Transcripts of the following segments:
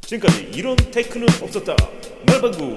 지금까지 이런 테크는 없었다. 말방구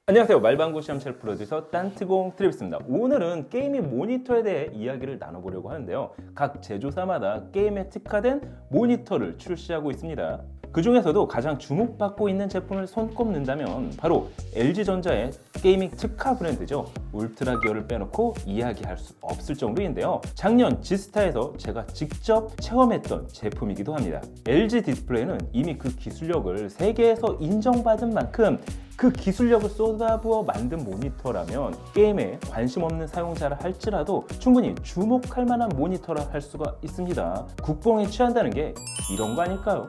안녕하세요. 말방구 시험철 프로듀서 딴트공 트리비스입니다. 오늘은 게이밍 모니터에 대해 이야기를 나눠보려고 하는데요. 각 제조사마다 게임에 특화된 모니터를 출시하고 있습니다. 그 중에서도 가장 주목받고 있는 제품을 손꼽는다면 바로 LG전자의 게이밍 특화 브랜드죠. 울트라 기어를 빼놓고 이야기할 수 없을 정도인데요. 작년 G스타에서 제가 직접 체험했던 제품이기도 합니다. LG 디스플레이는 이미 그 기술력을 세계에서 인정받은 만큼 그 기술력을 쏟아부어 만든 모니터라면 게임에 관심 없는 사용자라 할지라도 충분히 주목할 만한 모니터라 할 수가 있습니다. 국뽕에 취한다는 게 이런 거 아닐까요?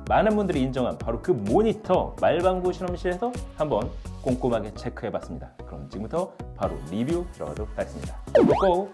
많은 분들이 인정한 바로 그 모니터 말방구 실험실에서 한번 꼼꼼하게 체크해봤습니다. 그럼 지금부터 바로 리뷰 들어가도록 하겠습니다. 고!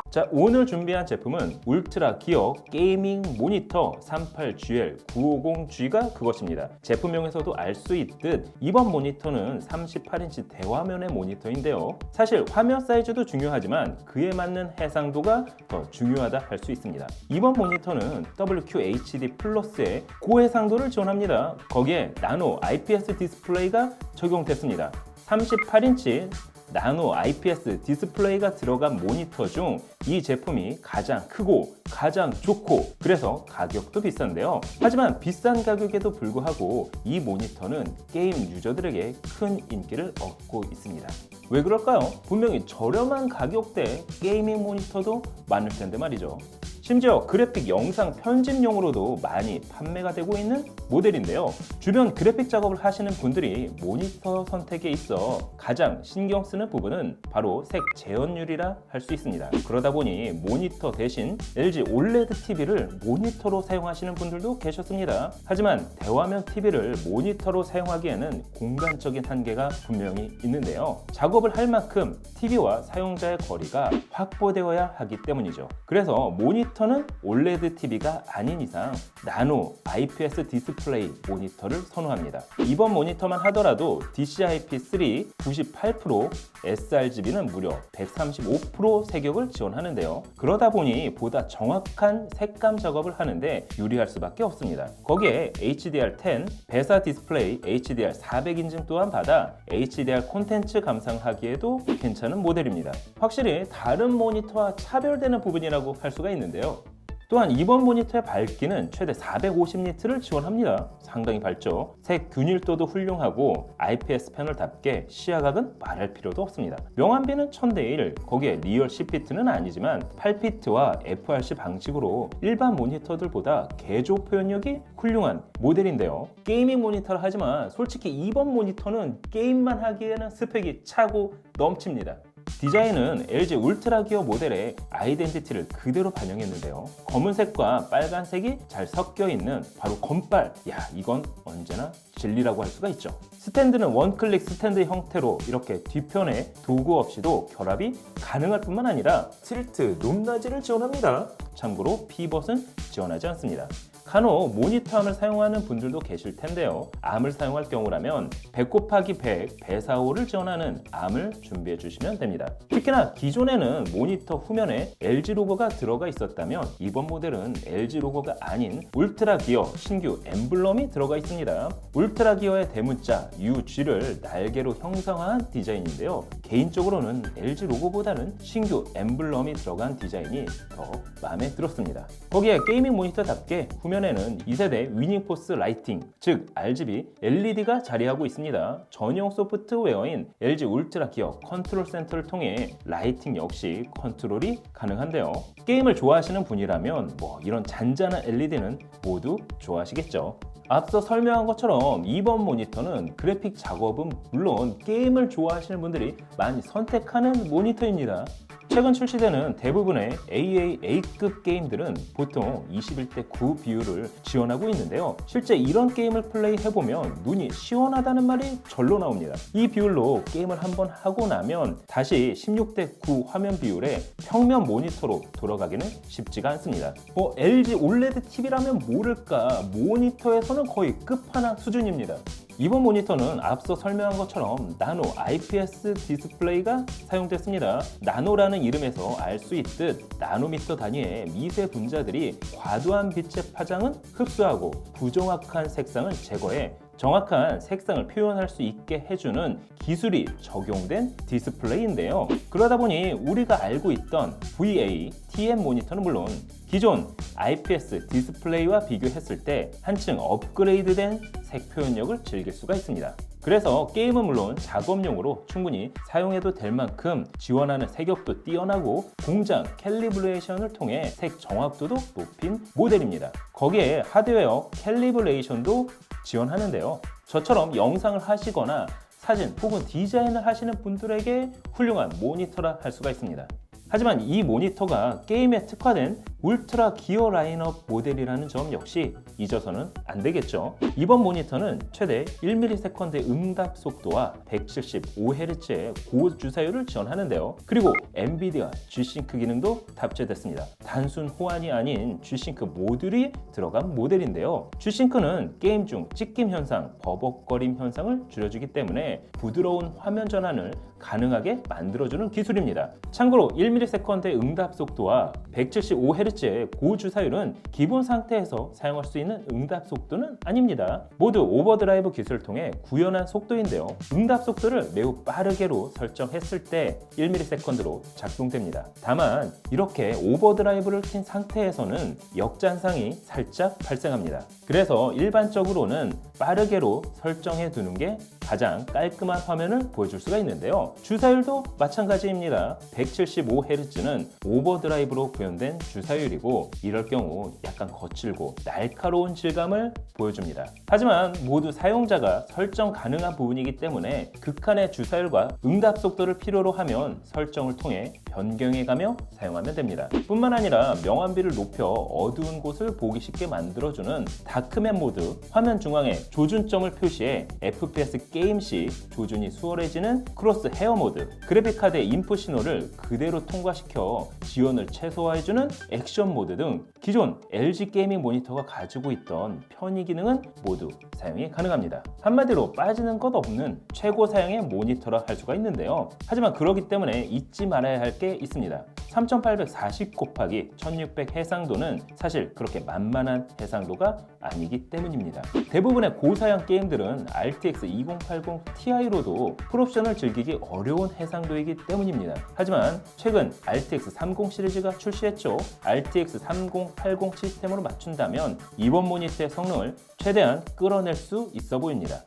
자, 오늘 준비한 제품은 울트라 기어 게이밍 모니터 38GL950G가 그것입니다. 제품명에서도 알 수 있듯 이번 모니터는 38인치 대화면의 모니터인데요. 사실 화면 사이즈도 중요하지만 그에 맞는 해상도가 더 중요하다 할 수 있습니다. 이번 모니터는 WQHD 플러스의 고해상도를 지원합니다. 거기에 나노 IPS 디스플레이가 적용됐습니다. 38인치 나노 IPS 디스플레이가 들어간 모니터 중 이 제품이 가장 크고 가장 좋고 그래서 가격도 비싼데요. 하지만 비싼 가격에도 불구하고 이 모니터는 게임 유저들에게 큰 인기를 얻고 있습니다. 왜 그럴까요? 분명히 저렴한 가격대 게이밍 모니터도 많을 텐데 말이죠. 심지어 그래픽 영상 편집용으로도 많이 판매가 되고 있는 모델인데요. 주변 그래픽 작업을 하시는 분들이 모니터 선택에 있어 가장 신경 쓰는 부분은 바로 색 재현율이라 할 수 있습니다. 그러다 보니 모니터 대신 LG OLED TV를 모니터로 사용하시는 분들도 계셨습니다. 하지만 대화면 TV를 모니터로 사용하기에는 공간적인 한계가 분명히 있는데요. 작업을 할 만큼 TV와 사용자의 거리가 확보되어야 하기 때문이죠. 그래서 모니터는 OLED TV가 아닌 이상 나노 IPS 디스플레이 모니터를 선호합니다. 이번 모니터만 하더라도 DCI-P3 98%, sRGB는 무려 135% 색역을 지원하는데요. 그러다 보니 보다 정확한 색감 작업을 하는데 유리할 수밖에 없습니다. 거기에 HDR10, 배사 디스플레이 HDR 400 인증 또한 받아 HDR 콘텐츠 감상하기에도 괜찮은 모델입니다. 확실히 다른 모니터와 차별되는 부분이라고 할 수가 있는데요. 또한 이번 모니터의 밝기는 최대 450니트를 지원합니다. 상당히 밝죠. 색 균일도도 훌륭하고 IPS 패널답게 시야각은 말할 필요도 없습니다. 명암비는 1000대1, 거기에 리얼 CPT는 아니지만 8피트와 FRC 방식으로 일반 모니터들보다 개조 표현력이 훌륭한 모델인데요. 게이밍 모니터를 하지만 솔직히 이번 모니터는 게임만 하기에는 스펙이 차고 넘칩니다. 디자인은 LG 울트라 기어 모델의 아이덴티티를 그대로 반영했는데요. 검은색과 빨간색이 잘 섞여 있는 바로 검빨. 이건 언제나 진리라고 할 수가 있죠. 스탠드는 원클릭 스탠드 형태로 이렇게 뒤편에 도구 없이도 결합이 가능할 뿐만 아니라 틸트, 높낮이를 지원합니다. 참고로 피벗은 지원하지 않습니다. 간혹 모니터암을 사용하는 분들도 계실 텐데요. 암을 사용할 경우라면 100/100 배사호를 지원하는 암을 준비해 주시면 됩니다. 특히나 기존에는 모니터 후면에 LG 로고가 들어가 있었다면 이번 모델은 LG 로고가 아닌 울트라 기어 신규 엠블럼이 들어가 있습니다. 울트라 기어의 대문자 UG를 날개로 형상화한 디자인인데요. 개인적으로는 LG 로고보다는 신규 엠블럼이 들어간 디자인이 더 마음에 들었습니다. 거기에 게이밍 모니터답게 후면에는 2세대 위닝포스 라이팅, 즉 RGB LED가 자리하고 있습니다. 전용 소프트웨어인 LG 울트라 기어 컨트롤 센터를 통해 라이팅 역시 컨트롤이 가능한데요. 게임을 좋아하시는 분이라면 이런 잔잔한 LED는 모두 좋아하시겠죠. 앞서 설명한 것처럼 이번 모니터는 그래픽 작업은 물론 게임을 좋아하시는 분들이 많이 선택하는 모니터입니다. 최근 출시되는 대부분의 AAA급 게임들은 보통 21:9 비율을 지원하고 있는데요. 실제 이런 게임을 플레이해보면 눈이 시원하다는 말이 절로 나옵니다. 이 비율로 게임을 한번 하고 나면 다시 16:9 화면 비율의 평면 모니터로 돌아가기는 쉽지가 않습니다. LG OLED TV라면 모를까, 모니터에서는 거의 끝판왕 수준입니다. 이번 모니터는 앞서 설명한 것처럼 나노 IPS 디스플레이가 사용됐습니다. 나노라는 이름에서 알 수 있듯 나노미터 단위의 미세 분자들이 과도한 빛의 파장은 흡수하고 부정확한 색상은 제거해 정확한 색상을 표현할 수 있게 해주는 기술이 적용된 디스플레이인데요. 그러다 보니 우리가 알고 있던 VA, TN 모니터는 물론 기존 IPS 디스플레이와 비교했을 때 한층 업그레이드된 색 표현력을 즐길 수가 있습니다. 그래서 게임은 물론 작업용으로 충분히 사용해도 될 만큼 지원하는 색역도 뛰어나고 공장 캘리브레이션을 통해 색 정확도도 높인 모델입니다. 거기에 하드웨어 캘리브레이션도 지원하는데요. 저처럼 영상을 하시거나 사진 혹은 디자인을 하시는 분들에게 훌륭한 모니터라 할 수가 있습니다. 하지만 이 모니터가 게임에 특화된 울트라 기어 라인업 모델이라는 점 역시 잊어서는 안 되겠죠. 이번 모니터는 최대 1ms 응답 속도와 175Hz의 고주사율을 지원하는데요. 그리고 엔비디아 G-Sync 기능도 탑재됐습니다. 단순 호환이 아닌 G-Sync 모듈이 들어간 모델인데요. G-Sync는 게임 중 찍힘 현상, 버벅거림 현상을 줄여주기 때문에 부드러운 화면 전환을 가능하게 만들어주는 기술입니다. 참고로 1ms 응답 속도와 175Hz의 고주사율은 기본 상태에서 사용할 수 있는 응답 속도는 아닙니다. 모두 오버드라이브 기술을 통해 구현한 속도인데요. 응답 속도를 매우 빠르게로 설정했을 때 1ms로 작동됩니다. 다만 이렇게 오버드라이브를 킨 상태에서는 역잔상이 살짝 발생합니다. 그래서 일반적으로는 빠르게로 설정해 두는 게 가장 깔끔한 화면을 보여줄 수가 있는데요. 주사율도 마찬가지입니다. 175Hz는 오버드라이브로 구현된 주사율이고 이럴 경우 약간 거칠고 날카로운 질감을 보여줍니다. 하지만 모두 사용자가 설정 가능한 부분이기 때문에 극한의 주사율과 응답 속도를 필요로 하면 설정을 통해 변경해가며 사용하면 됩니다. 뿐만 아니라 명암비를 높여 어두운 곳을 보기 쉽게 만들어주는 다크맨 모드, 화면 중앙에 조준점을 표시해 FPS 게임 시 조준이 수월해지는 크로스 헤어 모드, 그래픽카드의 인풋 신호를 그대로 통과시켜 지원을 최소화해주는 액션 모드 등 기존 LG 게이밍 모니터가 가지고 있던 편의 기능은 모두 사용이 가능합니다. 한마디로 빠지는 것 없는 최고 사양의 모니터라 할 수가 있는데요. 하지만 그러기 때문에 잊지 말아야 할 게 있습니다. 3840 곱하기 1600 해상도는 사실 그렇게 만만한 해상도가 아니기 때문입니다. 대부분의 고사양 게임들은 RTX 2080 Ti로도 풀옵션을 즐기기 어려운 해상도이기 때문입니다. 하지만 최근 RTX 30 시리즈가 출시했죠. RTX 3080 시스템으로 맞춘다면 이번 모니터의 성능을 최대한 끌어낼 수 있어 보입니다.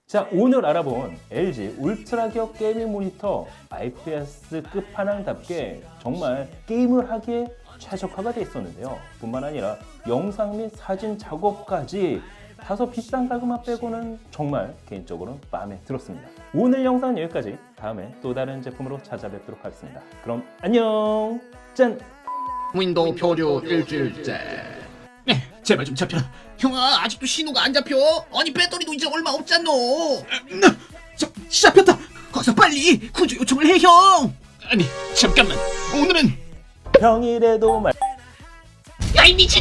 자, 오늘 알아본 LG 울트라 기어 게이밍 모니터 IPS 끝판왕답게 정말 게임을 하기에 최적화가 되어 있었는데요. 뿐만 아니라 영상 및 사진 작업까지 다소 비싼 가격만 빼고는 정말 개인적으로는 마음에 들었습니다. 오늘 영상은 여기까지. 다음에 또 다른 제품으로 찾아뵙도록 하겠습니다. 그럼 안녕! 짠! 윈도우 표류 일주일째. 제발 좀 잡혀라. 형아, 아직도 신호가 안 잡혀. 아니 배터리도 이제 얼마 없잖노. 잡혔다. 거기서 빨리 구조 요청을 해, 형. 아니 잠깐만. 오늘은 평일에도 말 야이 미친.